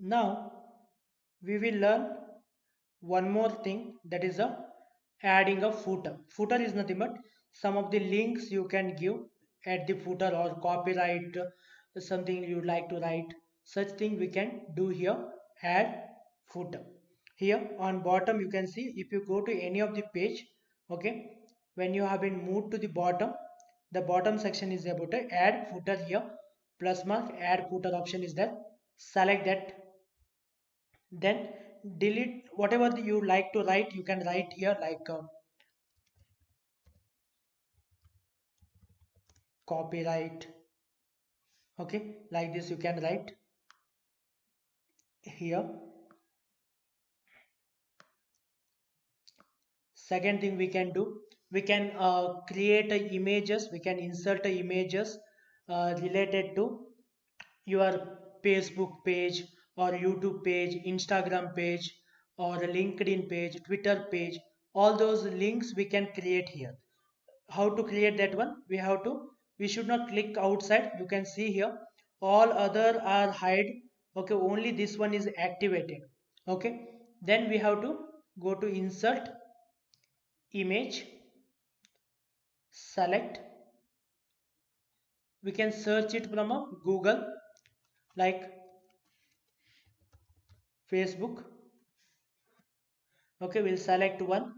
Now we will learn one more thing, that is a adding a footer. Footer is nothing but some of the links you can give at the footer, or copyright something you like to write. Such thing we can do here. Add footer. Here on bottom you can see, if you go to any of the page, okay, when you have been moved to the bottom section is about to add footer. Here plus mark add footer option is there. Select that, then delete whatever you like to write. You can write here like copyright, okay, like this you can write here. Second thing we can do, we can create images, we can insert images related to your Facebook page or YouTube page, Instagram page or a LinkedIn page, Twitter page. All those links we can create here. How to create that one? We should not click outside. You can see here all other are hide. Okay, only this one is activated. Okay, then we have to go to insert image, select. We can search it from a Google, like Facebook. Okay, we'll select one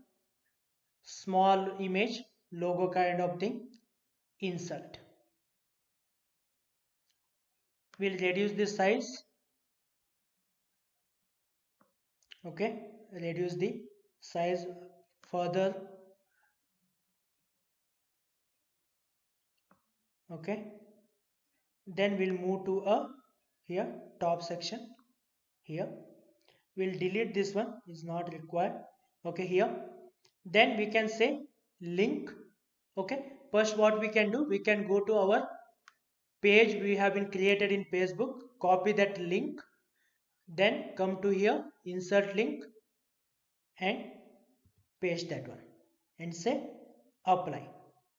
small image, logo kind of thing, insert. We'll reduce the size. Okay, reduce the size further. Okay, then we'll move to a here top section. Here we'll delete this one, is not required. Okay, here then we can say link. Okay, first what we can do, we can go to our page we have been created in Facebook, copy that link, then come to here insert link and paste that one and say apply,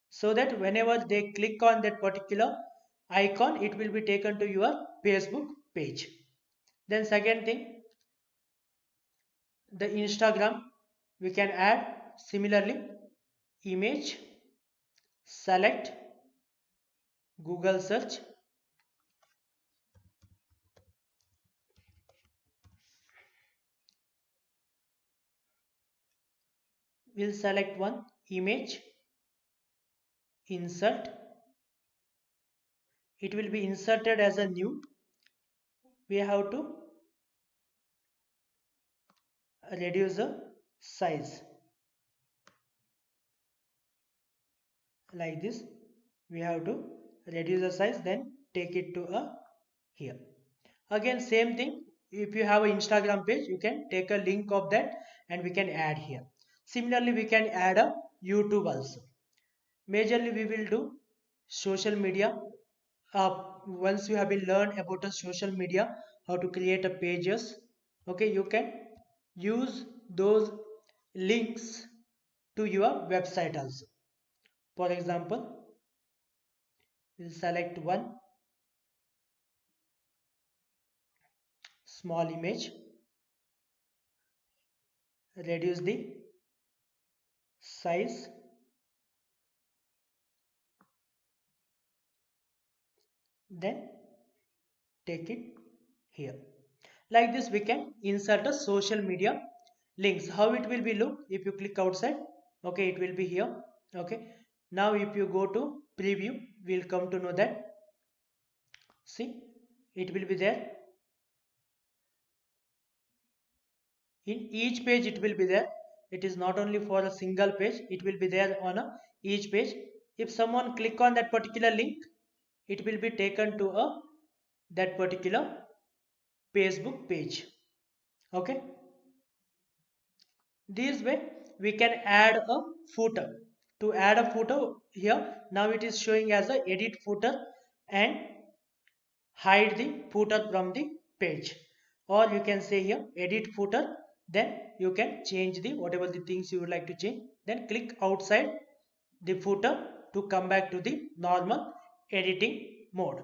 so that whenever they click on that particular icon, it will be taken to your Facebook page. Then second thing, the Instagram, we can add similarly image, select, Google search, we'll select one image, insert. It will be inserted as a new. We have to reduce the size like this. We have to reduce the size, then take it to a here. Again same thing, if you have an Instagram page, you can take a link of that and we can add here. Similarly we can add a YouTube also. Majorly we will do social media. Once you have been learned about the social media, how to create a pages, okay, you can use those links to your website also. For example, we'll select one small image, reduce the size, then take it here. Like this we can insert a social media links. How it will be look if you click outside? Okay, it will be here. Okay, now if you go to preview, we'll come to know that, see, it will be there. In each page it will be there. It is not only for a single page, it will be there on a each page. If someone click on that particular link, it will be taken to a that particular Facebook page. Okay, this way we can add a footer. To add a footer here, now it is showing as a edit footer, and hide the footer from the page. Or you can say here edit footer, then you can change the whatever the things you would like to change, then click outside the footer to come back to the normal editing mode.